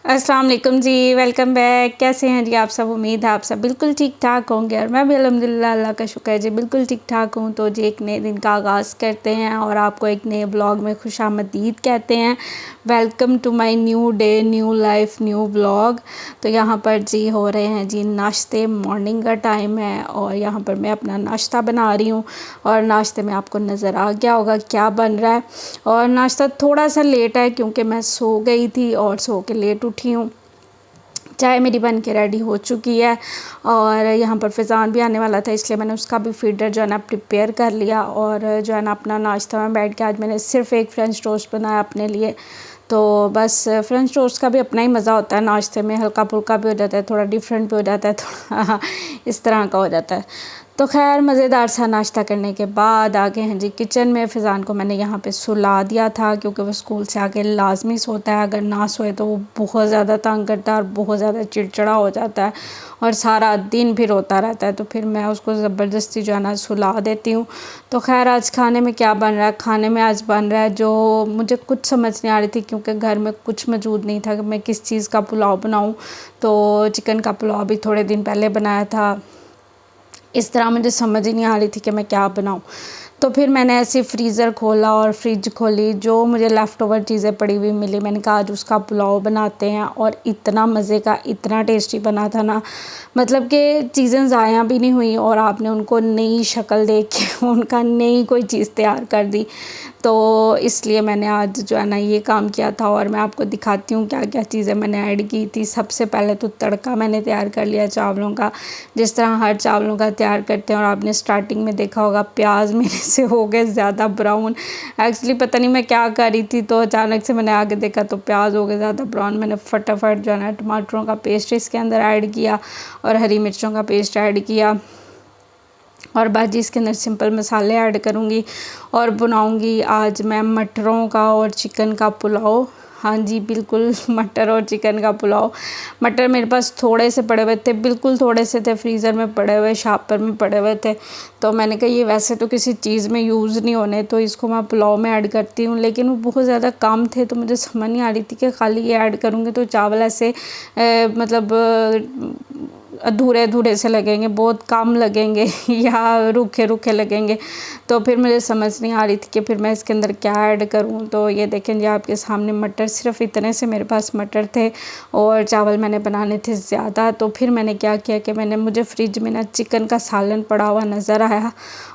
अस्सलाम वालेकुम जी, welcome back. कैसे हैं जी आप सब? उम्मीद है आप सब बिल्कुल ठीक ठाक होंगे और मैं भी अल्हम्दुलिल्लाह अल्लाह का शुक्र है जी बिल्कुल ठीक ठाक हूँ। तो जी एक नए दिन का आगाज़ करते हैं और आपको एक नए ब्लॉग में खुशामदीद कहते हैं। Welcome to my new day, new life, new blog. तो यहाँ पर जी हो रहे हैं जी नाश्ते, मॉर्निंग का टाइम है और यहाँ पर मैं अपना नाश्ता बना रही हूँ और नाश्ते में आपको नज़र आ गया होगा क्या बन रहा है। और नाश्ता थोड़ा सा लेट है क्योंकि मैं सो गई थी और सो के लेट उठी हूँ। चाय मेरी बन के रेडी हो चुकी है और यहाँ पर फ़ैज़ान भी आने वाला था, इसलिए मैंने उसका भी फीडर जो है ना प्रिपेयर कर लिया। और जो है ना अपना नाश्ता में बैठ के आज मैंने सिर्फ़ एक फ्रेंच टोस्ट बनाया अपने लिए। तो बस फ्रेंच टोस्ट का भी अपना ही मज़ा होता है, नाश्ते में हल्का फुल्का भी हो जाता है, थोड़ा डिफरेंट भी हो जाता है, थोड़ा इस तरह का हो जाता है। तो खैर मज़ेदार सा नाश्ता करने के बाद आ गए हैं जी किचन में। फ़ैज़ान को मैंने यहाँ पे सुला दिया था क्योंकि वो स्कूल से आके लाजमी सोता है, अगर ना सोए तो वो बहुत ज़्यादा तंग करता है और बहुत ज़्यादा चिड़चिड़ा हो जाता है और सारा दिन भी रोता रहता है। तो फिर मैं उसको ज़बरदस्ती जो है ना सुला देती हूँ। तो खैर आज खाने में क्या बन रहा है? खाने में आज बन रहा है जो मुझे कुछ समझ नहीं आ रही थी क्योंकि घर में कुछ मौजूद नहीं था कि मैं किस चीज़ का पुलाव बनाऊँ। तो चिकन का पुलाव भी थोड़े दिन पहले बनाया था, इस तरह मुझे समझ ही नहीं आ रही थी कि मैं क्या बनाऊँ। तो फिर मैंने ऐसे फ्रीज़र खोला और फ्रिज खोली, जो मुझे लेफ़्ट ओवर चीज़ें पड़ी हुई मिली, मैंने कहा आज उसका पुलाव बनाते हैं। और इतना मज़े का, इतना टेस्टी बना था ना, मतलब कि चीज़ें ज़ाया भी नहीं हुई और आपने उनको नई शक्ल देख के उनका नई कोई चीज़ तैयार कर दी। तो इसलिए मैंने आज जो है ना ये काम किया था और मैं आपको दिखाती हूँ क्या क्या चीज़ें मैंने ऐड की थी। सबसे पहले तो तड़का मैंने तैयार कर लिया चावलों का, जिस तरह हर चावलों का तैयार करते हैं। और आपने स्टार्टिंग में देखा होगा प्याज मेरे से हो गए ज़्यादा ब्राउन। एक्चुअली पता नहीं मैं क्या कर रही थी, तो अचानक से मैंने आगे देखा तो प्याज हो गए ज़्यादा ब्राउन। मैंने फटाफट जो है ना टमाटरों का पेस्ट इसके अंदर ऐड किया और हरी मिर्चों का पेस्ट ऐड किया और भाजी इसके अंदर सिंपल मसाले ऐड करूँगी और बनाऊँगी आज मैं मटरों का और चिकन का पुलाव। हाँ जी बिल्कुल, मटर और चिकन का पुलाव। मटर मेरे पास थोड़े से पड़े हुए थे, बिल्कुल थोड़े से थे, फ्रीज़र में पड़े हुए, शापर में पड़े हुए थे। तो मैंने कहा ये वैसे तो किसी चीज़ में यूज़ नहीं होने, तो इसको मैं पुलाव में ऐड करती हूँ। लेकिन वो बहुत ज़्यादा कम थे तो मुझे समझ नहीं आ रही थी कि खाली ये ऐड करूँगी तो चावल ऐसे मतलब अधूरे अधूरे से लगेंगे, बहुत कम लगेंगे या रूखे रूखे लगेंगे। तो फिर मुझे समझ नहीं आ रही थी कि फिर मैं इसके अंदर क्या ऐड करूं। तो ये देखें जी आपके सामने मटर, सिर्फ इतने से मेरे पास मटर थे और चावल मैंने बनाने थे ज़्यादा। तो फिर मैंने क्या किया कि मुझे फ्रिज में ना चिकन का सालन पड़ा हुआ नज़र आया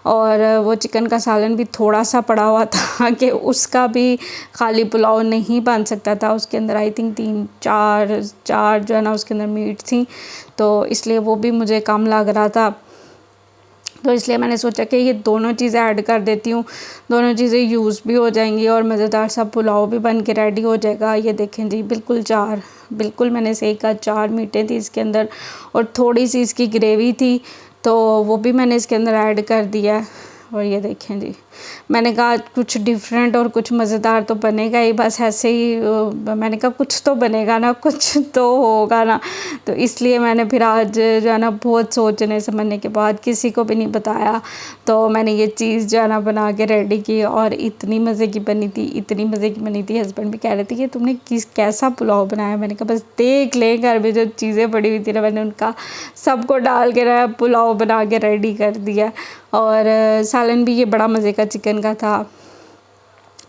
और वो चिकन का सालन भी थोड़ा सा पड़ा हुआ था कि उसका भी खाली पुलाव नहीं बन सकता था। उसके अंदर आई थिंक 3-4 जो है ना उसके अंदर मीट थी, तो इसलिए वो भी मुझे कम लग रहा था। तो इसलिए मैंने सोचा कि ये दोनों चीज़ें ऐड कर देती हूँ, दोनों चीज़ें यूज़ भी हो जाएंगी और मज़ेदार सा पुलाव भी बन के रेडी हो जाएगा। ये देखें जी बिल्कुल मैंने सही कहा, 4 मीटें थी इसके अंदर और थोड़ी सी इसकी ग्रेवी थी, तो वो भी मैंने इसके अंदर ऐड कर दिया। और ये देखें जी, मैंने कहा कुछ डिफरेंट और कुछ मज़ेदार तो बनेगा ही, बस ऐसे ही मैंने कहा कुछ तो बनेगा ना, कुछ तो होगा ना। तो इसलिए मैंने फिर आज जो है ना बहुत सोचने समझने के बाद, किसी को भी नहीं बताया, तो मैंने ये चीज़ जो है ना बना के रेडी की और इतनी मज़े की बनी थी, इतनी मज़े की बनी थी। हस्बैंड भी कह रहे थे कि तुमने कैसा पुलाव बनाया। मैंने कहा बस देख ले, घर में जो चीज़ें पड़ी हुई थी ना मैंने उनका सबको डाल के ना पुलाव बना के रेडी कर दिया। और सालन भी ये बड़ा मज़े का चिकन का था,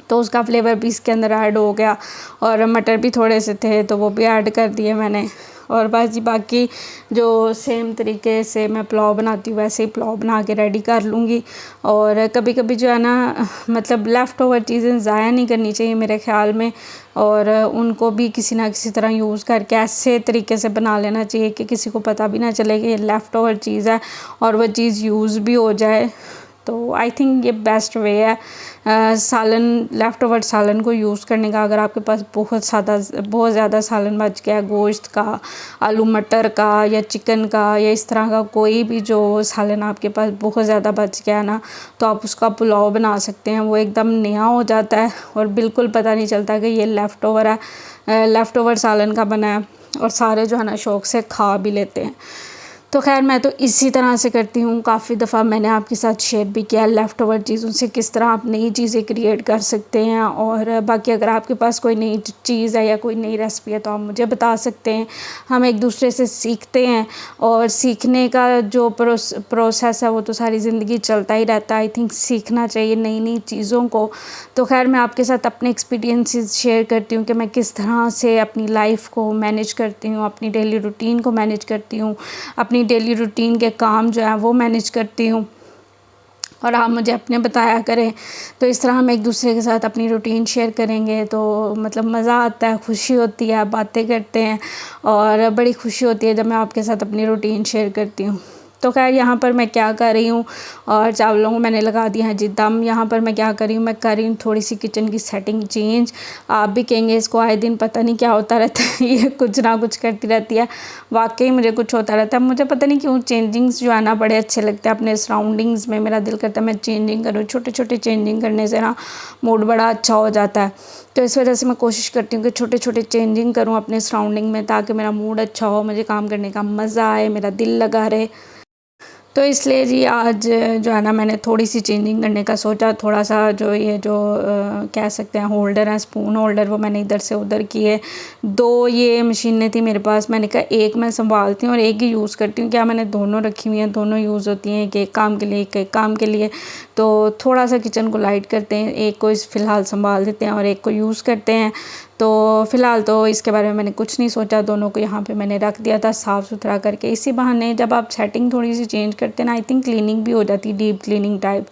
तो उसका फ्लेवर भी इसके अंदर ऐड हो गया। और मटर भी थोड़े से थे तो वो भी ऐड कर दिए मैंने। और बाकी जो सेम तरीके से मैं पुलाव बनाती हूँ वैसे ही पुलाव बना के रेडी कर लूँगी। और कभी कभी जो है ना मतलब लेफ़्ट ओवर चीज़ें ज़ाया नहीं करनी चाहिए मेरे ख़्याल में, और उनको भी किसी ना किसी तरह यूज़ करके ऐसे तरीके से बना लेना चाहिए कि किसी को पता भी ना चले कि ये लेफ़्ट ओवर चीज़ है और वो चीज़ यूज़ भी हो जाए। तो आई थिंक ये बेस्ट वे है सालन, लेफ़्ट ओवर सालन को यूज़ करने का। अगर आपके पास बहुत ज़्यादा सालन बच गया है, गोश्त का, आलू मटर का या चिकन का या इस तरह का कोई भी जो सालन आपके पास बहुत ज़्यादा बच गया ना, तो आप उसका पुलाव बना सकते हैं। वो एकदम नया हो जाता है और बिल्कुल पता नहीं चलता कि ये लेफ़्ट ओवर है, लेफ़्ट ओवर सालन का बना है, और सारे जो है ना शौक़ से खा भी लेते हैं। तो खैर मैं तो इसी तरह से करती हूँ। काफ़ी दफ़ा मैंने आपके साथ शेयर भी किया लेफ़्ट ओवर चीज़ों से किस तरह आप नई चीज़ें क्रिएट कर सकते हैं। और बाकी अगर आपके पास कोई नई चीज़ है या कोई नई रेसिपी है तो आप मुझे बता सकते हैं। हम एक दूसरे से सीखते हैं और सीखने का जो प्रोसेस है वो तो सारी ज़िंदगी चलता ही रहता है। आई थिंक सीखना चाहिए नई नई चीज़ों को। तो खैर मैं आपके साथ अपने एक्सपीरियंसेस शेयर करती हूँ कि मैं किस तरह से अपनी लाइफ को मैनेज करती हूँ, अपनी डेली रूटीन को मैनेज करती हूँ, अपनी डेली रूटीन के काम जो हैं वो मैनेज करती हूँ। और आप मुझे अपने बताया करें। तो इस तरह हम एक दूसरे के साथ अपनी रूटीन शेयर करेंगे तो मतलब मज़ा आता है, खुशी होती है, बातें करते हैं और बड़ी खुशी होती है जब मैं आपके साथ अपनी रूटीन शेयर करती हूँ। तो खैर यहाँ पर मैं क्या कर रही हूँ, और चावलों को मैंने लगा दिया है जी दम। यहाँ पर मैं क्या कर रही हूँ, मैं कर रही हूँ थोड़ी सी किचन की सेटिंग चेंज। आप भी कहेंगे इसको आए दिन पता नहीं क्या होता रहता है ये कुछ ना कुछ करती रहती है। वाकई मुझे कुछ होता रहता है। मुझे पता नहीं क्यों चेंजिंग्स जो है ना बड़े अच्छे लगते हैं अपने सराउंडिंग्स में। मेरा दिल करता है मैं चेंजिंग करूँ। छोटे छोटे चेंजिंग करने से ना मूड बड़ा अच्छा हो जाता है। तो इस वजह से मैं कोशिश करती हूँ कि छोटे छोटे चेंजिंग करूँ अपने सराउंडिंग में, ताकि मेरा मूड अच्छा हो, मुझे काम करने का मज़ा आए, मेरा दिल लगा रहे। तो इसलिए जी आज जो है ना मैंने थोड़ी सी चेंजिंग करने का सोचा। थोड़ा सा जो ये जो कह सकते हैं होल्डर है, स्पून होल्डर, वो मैंने इधर से उधर किए। 2 ये मशीनें थी मेरे पास। मैंने कहा एक मैं संभालती हूँ और एक ही यूज़ करती हूँ। क्या मैंने दोनों रखी हुई हैं, दोनों यूज़ होती हैं, एक काम के लिए एक काम के लिए। तो थोड़ा सा किचन को लाइट करते हैं, एक को इस फ़िलहाल संभाल देते हैं और एक को यूज़ करते हैं। तो फ़िलहाल तो इसके बारे में मैंने कुछ नहीं सोचा, दोनों को यहाँ पे मैंने रख दिया था साफ़ सुथरा करके। इसी बहाने जब आप सेटिंग थोड़ी सी चेंज करते हैं ना, आई थिंक क्लीनिंग भी हो जाती है, डीप क्लीनिंग टाइप।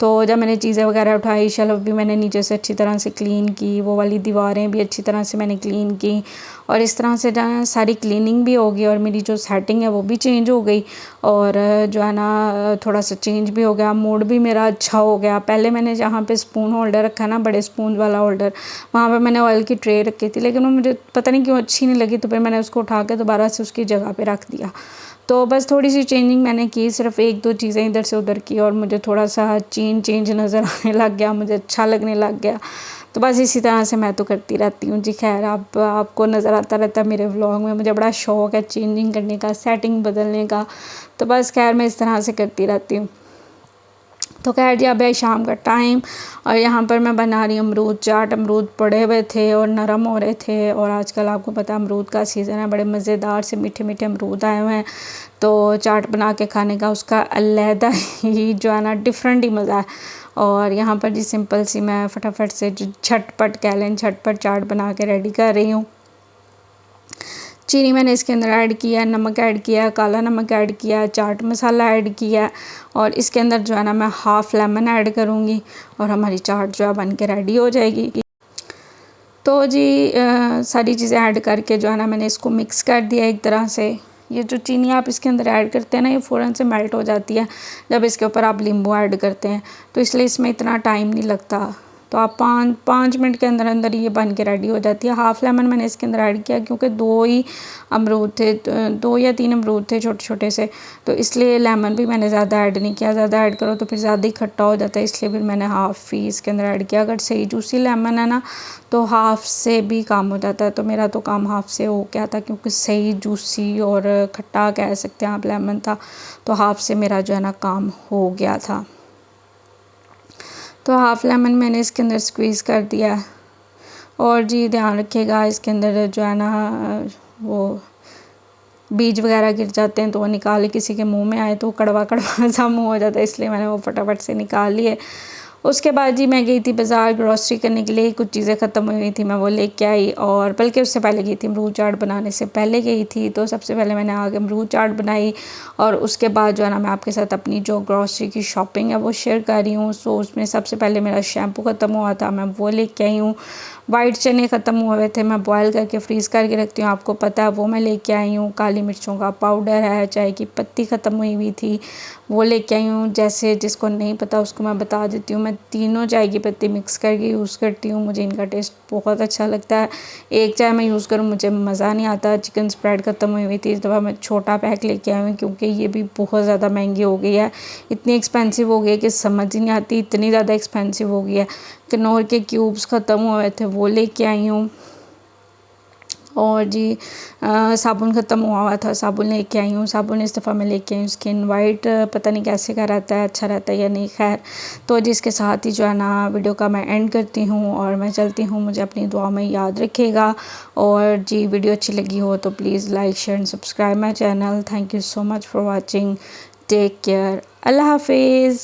तो जब मैंने चीज़ें वगैरह उठाई, शेल्फ भी मैंने नीचे से अच्छी तरह से क्लीन की, वो वाली दीवारें भी अच्छी तरह से मैंने क्लीन की। और इस तरह से जहाँ सारी क्लीनिंग भी हो गई और मेरी जो सेटिंग है वो भी चेंज हो गई। और जो है ना थोड़ा सा चेंज भी हो गया, मूड भी मेरा अच्छा हो गया। पहले मैंने जहाँ पे स्पून होल्डर रखा ना, बड़े स्पून वाला होल्डर, वहाँ पे मैंने ऑयल की ट्रे रखी थी, लेकिन वो मुझे पता नहीं क्यों अच्छी नहीं लगी। तो फिर मैंने उसको उठा के दोबारा से उसकी जगह पे रख दिया। तो बस थोड़ी सी चेंजिंग मैंने की, सिर्फ 1-2 चीज़ें इधर से उधर की और मुझे थोड़ा सा चेंज नज़र आने लग गया, मुझे अच्छा लगने लग गया। तो बस इसी तरह से मैं तो करती रहती हूँ जी। खैर आपको नज़र आता रहता है मेरे व्लॉग में। मुझे बड़ा शौक़ है चेंजिंग करने का, सेटिंग बदलने का। तो बस खैर मैं इस तरह से करती रहती हूँ। तो खैर जी अब है शाम का टाइम और यहाँ पर मैं बना रही हूँ अमरूद चाट। अमरूद पड़े हुए थे और नरम हो रहे थे, और आजकल आपको पता है अमरूद का सीज़न है, बड़े मज़ेदार से मीठे मीठे अमरूद आए हुए हैं। तो चाट बना के खाने का उसका अलहदा ही जो है ना डिफरेंट ही मज़ा है। और यहाँ पर जी सिंपल सी मैं फटाफट से जो झटपट कह लें, झटपट चाट बना के रेडी कर रही हूँ। चीनी मैंने इसके अंदर ऐड किया, नमक ऐड किया, काला नमक ऐड किया, चाट मसाला ऐड किया, और इसके अंदर जो है ना मैं हाफ़ लेमन ऐड करूँगी और हमारी चाट जो है बन के रेडी हो जाएगी। तो जी सारी चीज़ें ऐड करके जो है ना मैंने इसको मिक्स कर दिया एक तरह से। ये जो चीनी आप इसके अंदर ऐड करते हैं ना, ये फ़ौरन से मेल्ट हो जाती है जब इसके ऊपर आप नींबू ऐड करते हैं, तो इसलिए इसमें इतना टाइम नहीं लगता। तो आप 5 मिनट के अंदर अंदर ये बन के रेडी हो जाती है। हाफ़ लेमन मैंने इसके अंदर ऐड किया क्योंकि 2 ही अमरूद थे, 2 या 3 अमरूद थे छोटे छोटे से, तो इसलिए लेमन भी मैंने ज़्यादा ऐड नहीं किया। ज़्यादा ऐड करो तो फिर ज़्यादा ही खट्टा हो जाता है, इसलिए फिर मैंने हाफ़ ही इसके अंदर ऐड किया। अगर सही जूसी लेमन है ना तो हाफ़ से भी काम हो जाता है। तो मेरा तो काम हाफ़ से हो गया था क्योंकि सही जूसी और खट्टा कह सकते हैं आप लेमन था, तो हाफ़ से मेरा जो है ना काम हो गया था। तो हाफ़ लेमन मैंने इसके अंदर स्क्वीज़ कर दिया। और जी ध्यान रखिएगा इसके अंदर जो है ना वो बीज वगैरह गिर जाते हैं तो वो निकाल किसी के मुंह में आए तो कड़वा कड़वा सा मुँह हो जाता है, इसलिए मैंने वो फटाफट से निकाल लिए। उसके बाद जी मैं गई थी बाज़ार ग्रॉसरी करने के लिए, कुछ चीज़ें ख़त्म हुई थी, मैं वो लेके आई। और बल्कि उससे पहले गई थी, अमरूद चाट बनाने से पहले गई थी। तो सबसे पहले मैंने आगे अमरूद चाट बनाई और उसके बाद जो है ना मैं आपके साथ अपनी जो ग्रॉसरी की शॉपिंग है वो शेयर कर रही हूँ। सो उसमें सबसे पहले मेरा शैम्पू ख़त्म हुआ था, मैं वो लेके आई हूँ। वाइट चने ख़त्म हुए थे, मैं बॉयल करके फ्रीज़ करके रखती हूँ, आपको पता है, वो मैं लेके आई हूँ। काली मिर्चों का पाउडर है, चाय की पत्ती ख़त्म हुई थी, वो लेके आई हूँ। जैसे जिसको नहीं पता उसको मैं बता देती हूँ, मैं तीनों चाय की पत्ती मिक्स करके यूज़ करती हूँ। मुझे इनका टेस्ट बहुत अच्छा लगता है। एक चाय मैं यूज़ करूँ मुझे मज़ा नहीं आता। चिकन स्प्रेड ख़त्म हुई थी, इस दफ़ा मैं छोटा पैक लेके आई हूँ क्योंकि ये भी बहुत ज़्यादा महंगी हो गई है। इतनी एक्सपेंसिव हो गई है कि समझ ही नहीं आती, इतनी ज़्यादा एक्सपेंसिव हो गई है। कनौर के क्यूब्स ख़त्म हुए थे, वो लेके आई हूँ। और जी साबुन ख़त्म हुआ था, साबुन लेके आई हूँ। साबुन इस दफ़ा मैं लेके आई हूँ स्किन वाइट, पता नहीं कैसे का रहता है, अच्छा रहता है या नहीं। खैर, तो जिसके साथ ही जो है ना वीडियो का मैं एंड करती हूँ और मैं चलती हूँ। मुझे अपनी दुआ में याद रखिएगा, और जी वीडियो अच्छी लगी हो तो please like share and subscribe my channel. Thank you so much for watching. Take care. अल्लाह हाफिज़।